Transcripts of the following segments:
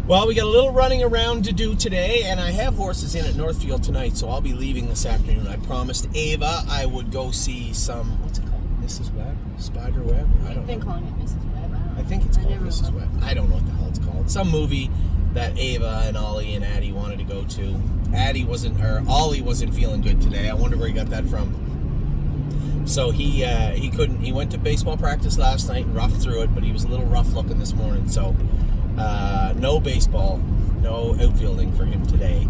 Well, we got a little running around to do today, and I have horses in at Northfield tonight, so I'll be leaving this afternoon. I promised Ava I would go see some, what's it called? Mrs. Webb? Spider Webb? I don't know. You've been calling it Mrs. Webb. I think it's called never Mrs. remember. Webb. I don't know what the hell it's called. Some movie that Ava and Ollie and Addie wanted to go to. Ollie wasn't feeling good today. I wonder where he got that from. So he couldn't. He went to baseball practice last night and roughed through it, but he was a little rough looking this morning. So no baseball, no outfielding for him today.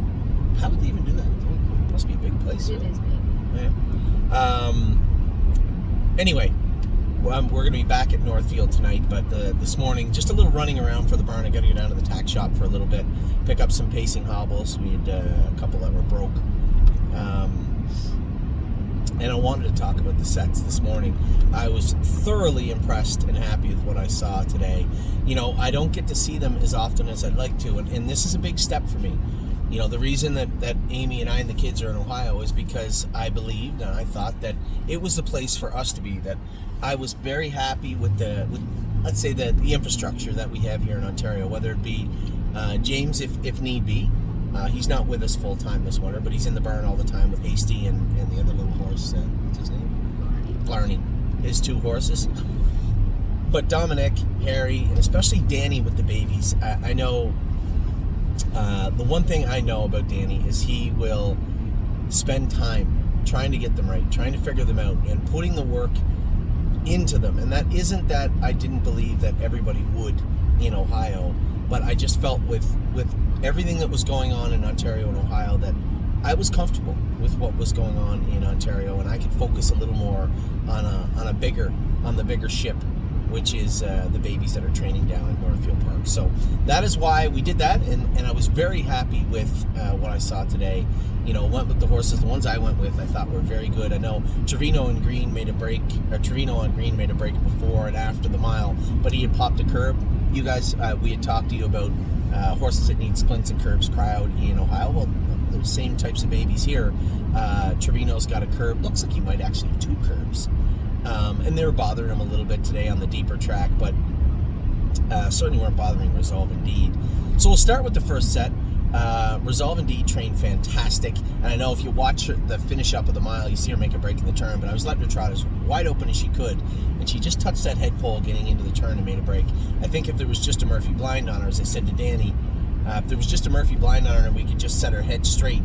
How would they even do that? It must be a big place. It is big. Yeah. Anyway, we're going to be back at Northfield tonight, but this morning, just a little running around for the barn. I got to go down to the tack shop for a little bit, pick up some pacing hobbles. We had a couple that were broke. And I wanted to talk about the sets this morning. I was thoroughly impressed and happy with what I saw today. You know, I don't get to see them as often as I'd like to, and this is a big step for me. You know, the reason that Amy and I and the kids are in Ohio is because I believed and I thought that it was the place for us to be, that I was very happy with let's say the infrastructure that we have here in Ontario, whether it be James if need be. He's not with us full time this winter, but he's in the barn all the time with Hasty and the other little horse. What's his name? Blarney. His two horses. But Dominic, Harry, and especially Danny with the babies. I know the one thing I know about Danny is he will spend time trying to get them right, trying to figure them out, and putting the work into them. And that isn't that I didn't believe that everybody would in Ohio, but I just felt with everything that was going on in Ontario and Ohio that I was comfortable with what was going on in Ontario, and I could focus a little more on the bigger ship, which is the babies that are training down in Northfield Park. So that is why we did that, and I was very happy with what I saw today. You know, went with the horses. The ones I went with I thought were very good. I know Trevino on Green made a break before and after the mile, but he had popped a curb. You guys, we had talked to you about horses that need splints and curbs crowd in Ohio. Well, those same types of babies here. Trevino's got a curb. Looks like he might actually have two curbs. And they were bothering him a little bit today on the deeper track, but certainly weren't bothering Resolve Indeed. So we'll start with the first set. Resolve Indeed trained fantastic, and I know if you watch the finish up of the mile, you see her make a break in the turn, but I was letting her trot as wide open as she could, and she just touched that head pole getting into the turn and made a break. I think if there was just a Murphy blind on her, as I said to Danny, if there was just a Murphy blind on her and we could just set her head straight,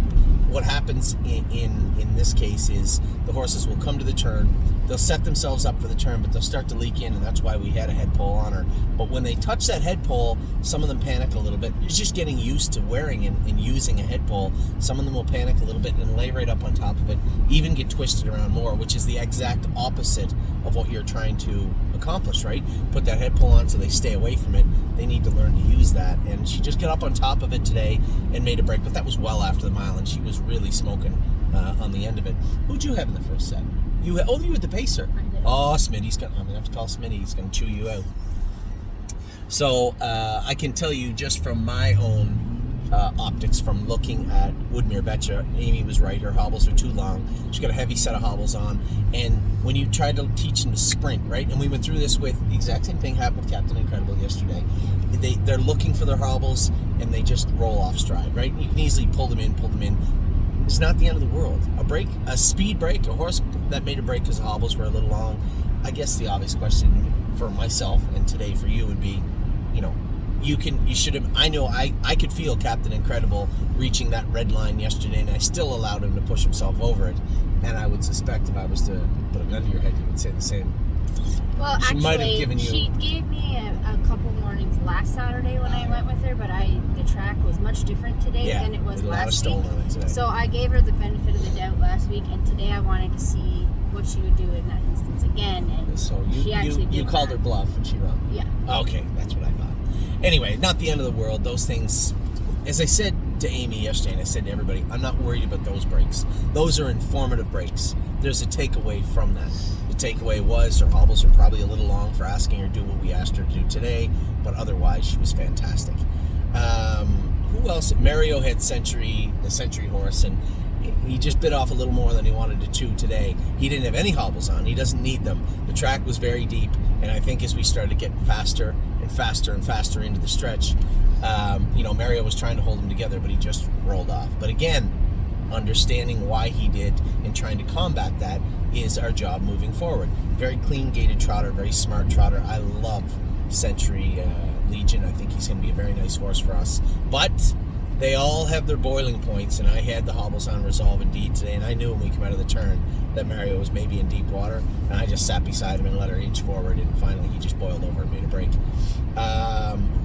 what happens in this case is the horses will come to the turn, they'll set themselves up for the turn, but they'll start to leak in, and that's why we had a head pole on her. But when they touch that head pole, some of them panic a little bit. It's just getting used to wearing and using a head pole. Some of them will panic a little bit and lay right up on top of it, even get twisted around more, which is the exact opposite of what you're trying to accomplish, right? Put that head pole on so they stay away from it. They need to learn to use that, and she just got up on top of it today and made a break, but that was well after the mile, and she was really smoking on the end of it. Who'd you have in the first set? You had the pacer. I did. Oh, Smitty's I'm gonna have to call Smitty. He's gonna chew you out. So I can tell you just from my own optics, from looking at Woodmere Betcha, Amy was right. Her hobbles are too long. She's got a heavy set of hobbles on, and when you try to teach them to sprint, right? And we went through this with the exact same thing happened with Captain Incredible yesterday. They're looking for their hobbles and they just roll off stride, right? You can easily pull them in. It's not the end of the world. A speed break, a horse that made a break because the hobbles were a little long. I guess the obvious question for myself and today for you would be, you know, you should have. I know I could feel Captain Incredible reaching that red line yesterday, and I still allowed him to push himself over it. And I would suspect if I was to put a gun to your head, you would say the same. Well, She might have given you- she gave me a couple mornings last Saturday when I went with her, but the track was much different today than it was with a lot of last stone week. on it today. So I gave her the benefit of the doubt last week, and today I wanted to see what she would do in that instance again. And So she actually you did called that. her bluff and she wrong. Yeah. Okay, that's what I thought. Anyway, not the end of the world. Those things, as I said to Amy yesterday, and I said to everybody, I'm not worried about those breaks. Those are informative breaks. There's a takeaway from that. The takeaway was her hobbles are probably a little long for asking her to do what we asked her to do today, but otherwise she was fantastic. Who else? Mario had the Century horse, and he just bit off a little more than he wanted to chew today. He didn't have any hobbles on. He doesn't need them. The track was very deep, and I think as we started getting faster and faster and faster into the stretch, Mario was trying to hold him together, but he just rolled off. But again, understanding why he did and trying to combat that is our job moving forward. Very clean gaited trotter, very smart trotter. I love Century Legion. I think he's going to be a very nice horse for us. But they all have their boiling points, and I had the hobbles on Resolve Indeed today, and I knew when we came out of the turn that Mario was maybe in deep water, and I just sat beside him and let her inch forward, and finally he just boiled over and made a break.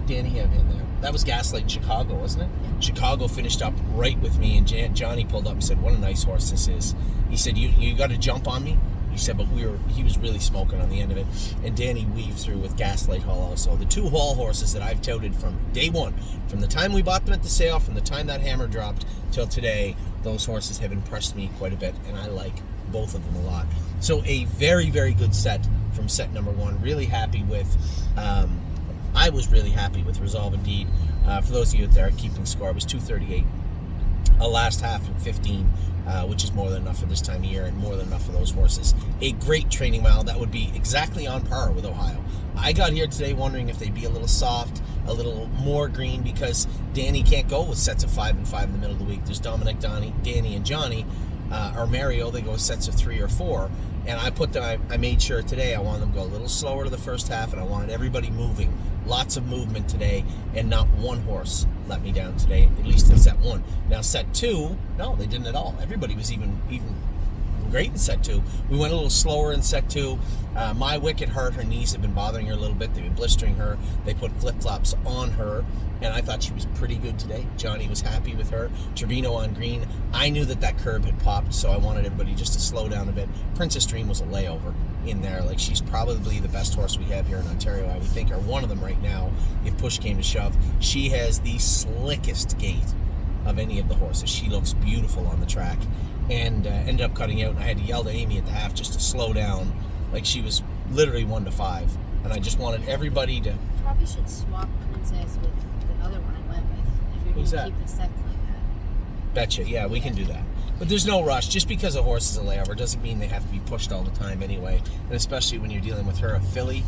Danny have in there. That was Gaslight Chicago, wasn't it? Yeah. Chicago finished up right with me, and Johnny pulled up and said, "What a nice horse this is." He said, "You got to jump on me." He said, but he was really smoking on the end of it. And Danny weaved through with Gaslight Hall also. The 2 Hall horses that I've touted from day one, from the time we bought them at the sale, from the time that hammer dropped till today, those horses have impressed me quite a bit, and I like both of them a lot. So a very, very good set from set number 1. Really happy with, I was really happy with Resolve Indeed. For those of you out there keeping score, it was 238. A last half in 15, which is more than enough for this time of year and more than enough for those horses. A great training mile that would be exactly on par with Ohio. I got here today wondering if they'd be a little soft, a little more green, because Danny can't go with sets of 5 and 5 in the middle of the week. There's Dominic, Danny, and Johnny, or Mario. They go with sets of 3 or 4. And I made sure today I wanted them to go a little slower to the first half, and I wanted everybody moving. Lots of movement today, and not one horse let me down today, at least in set 1. Now set 2, no, they didn't at all. Everybody was even great in set 2. We went a little slower in set 2. My Wicked Heart, her knees have been bothering her a little bit. They've been blistering her. They put flip-flops on her, and I thought she was pretty good today. Johnny was happy with her. Trevino on green. I knew that curb had popped, so I wanted everybody just to slow down a bit. Princess Dream was a layover in there. Like, she's probably the best horse we have here in Ontario, I would think, or one of them right now, if push came to shove. She has the slickest gait of any of the horses. She looks beautiful on the track, and ended up cutting out, and I had to yell to Amy at the half just to slow down. Like, she was literally 1 to 5, and I just wanted everybody to... Probably should swap Princess with the other one I went with, if you're going to keep the sets like that. Betcha, yeah, we can do that. But there's no rush. Just because a horse is a layover doesn't mean they have to be pushed all the time anyway. And especially when you're dealing with her, a filly,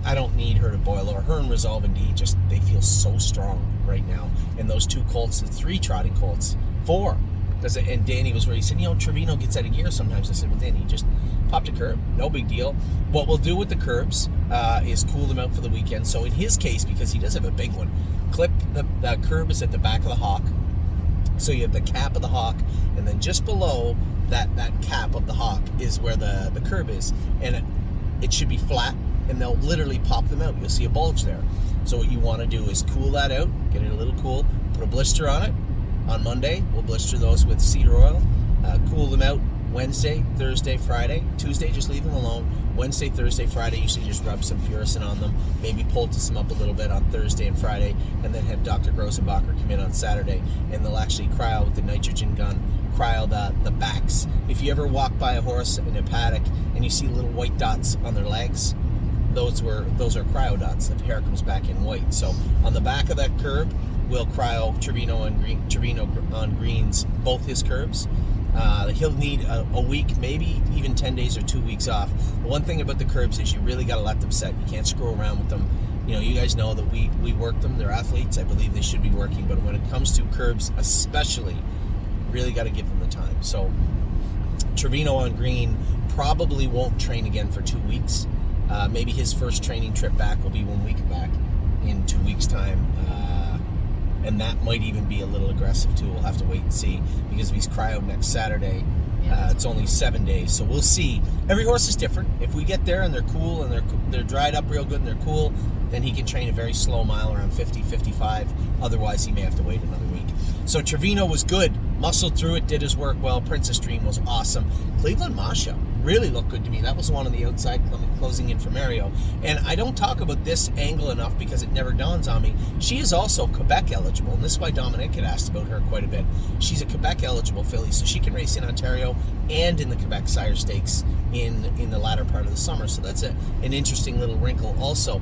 I don't need her to boil over. Her and Resolve Indeed, just, they feel so strong right now. And those 2 colts, the 3 trotting colts, 4. And Danny was where he said, Trevino gets out of gear sometimes. I said, well, Danny, he just popped a curb. No big deal. What we'll do with the curbs is cool them out for the weekend. So in his case, because he does have a big one, the curb is at the back of the hock. So you have the cap of the hock, and then just below that cap of the hock is where the curb is. And it should be flat, and they'll literally pop them out. You'll see a bulge there. So what you want to do is cool that out, get it a little cool, put a blister on it. On Monday, we'll blister those with cedar oil, cool them out Wednesday, Thursday, Friday. Tuesday, just leave them alone. Wednesday, Thursday, Friday, usually just rub some Furacin on them, maybe poultice them up a little bit on Thursday and Friday, and then have Dr. Grossenbacher come in on Saturday, and they'll actually cryo with the nitrogen gun, cryo the backs. If you ever walk by a horse in a paddock and you see little white dots on their legs, those are cryo dots. The hair comes back in white. So on the back of that curb, we'll cryo Trevino on greens, both his curbs. He'll need a week, maybe even 10 days or 2 weeks off. The one thing about the curbs is you really got to let them set. You can't screw around with them. You guys know that we work them. They're athletes. I believe they should be working. But when it comes to curbs especially, really got to give them the time. So Trevino on green probably won't train again for 2 weeks. Maybe his first training trip back will be when we come back in 2 weeks' time. And that might even be a little aggressive too. We'll have to wait and see, because if he's cryo next Saturday, it's only 7 days. So we'll see. Every horse is different. If we get there and they're cool and they're dried up real good and they're cool, then he can train a very slow mile around 50, 55. Otherwise, he may have to wait another week. So Trevino was good. Muscled through it, did his work well. Princess Dream was awesome. Cleveland Masha really looked good to me. That was one on the outside closing in for Mario. And I don't talk about this angle enough because it never dawns on me. She is also Quebec eligible, and this is why Dominic had asked about her quite a bit. She's a Quebec eligible filly, so she can race in Ontario and in the Quebec Sire Stakes in the latter part of the summer. So that's an interesting little wrinkle also.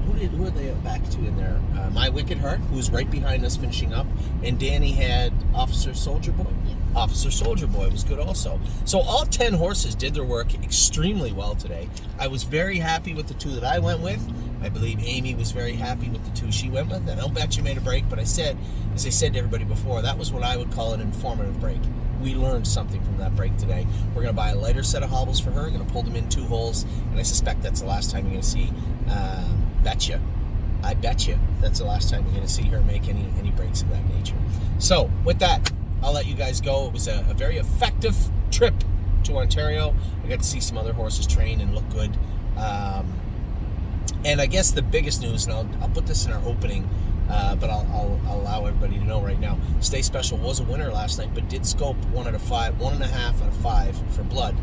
Who are they back to in there? My Wicked Heart, who's right behind us finishing up, and Danny had Officer Soldier Boy. Yeah. Officer Soldier Boy was good also. So all 10 horses did their work extremely well today. I was very happy with the 2 that I went with. I believe Amy was very happy with the 2 she went with. I don't bet she made a break, but as I said to everybody before, that was what I would call an informative break. We learned something from that break today. We're going to buy a lighter set of hobbles for her. We're going to pull them in 2 holes, and I suspect that's the last time you're going to see. I bet you that's the last time you're going to see her make any breaks of that nature. So with that, I'll let you guys go. It was a very effective trip to Ontario. I got to see some other horses train and look good. And I guess the biggest news, and I'll put this in our opening, but I'll allow everybody to know right now. Stay Special was a winner last night, but did scope 1.5 out of 5 for blood,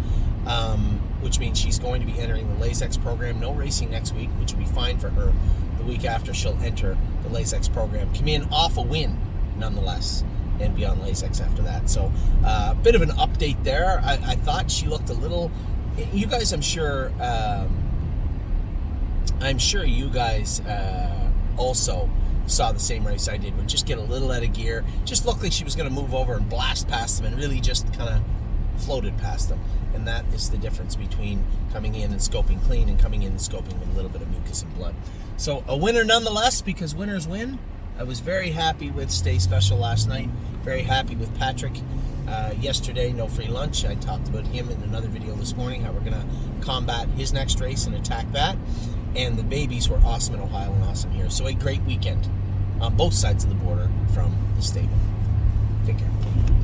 which means she's going to be entering the Lasix program. No racing next week, which will be fine for her. The week after, she'll enter the Lasix program. Come in off a win, nonetheless, and be on Lasix after that. So a bit of an update there. I thought she looked a little... You guys, I'm sure you guys also saw the same race I did, would just get a little out of gear. Just looked like she was going to move over and blast past them, and really just kind of floated past them. And that is the difference between coming in and scoping clean and coming in and scoping with a little bit of mucus and blood. So a winner nonetheless, because winners win. I was very happy with Stay Special last night. Very happy with Patrick. Yesterday, no free lunch. I talked about him in another video this morning, how we're going to combat his next race and attack that. And the babies were awesome in Ohio and awesome here. So a great weekend on both sides of the border from the stable. Take care.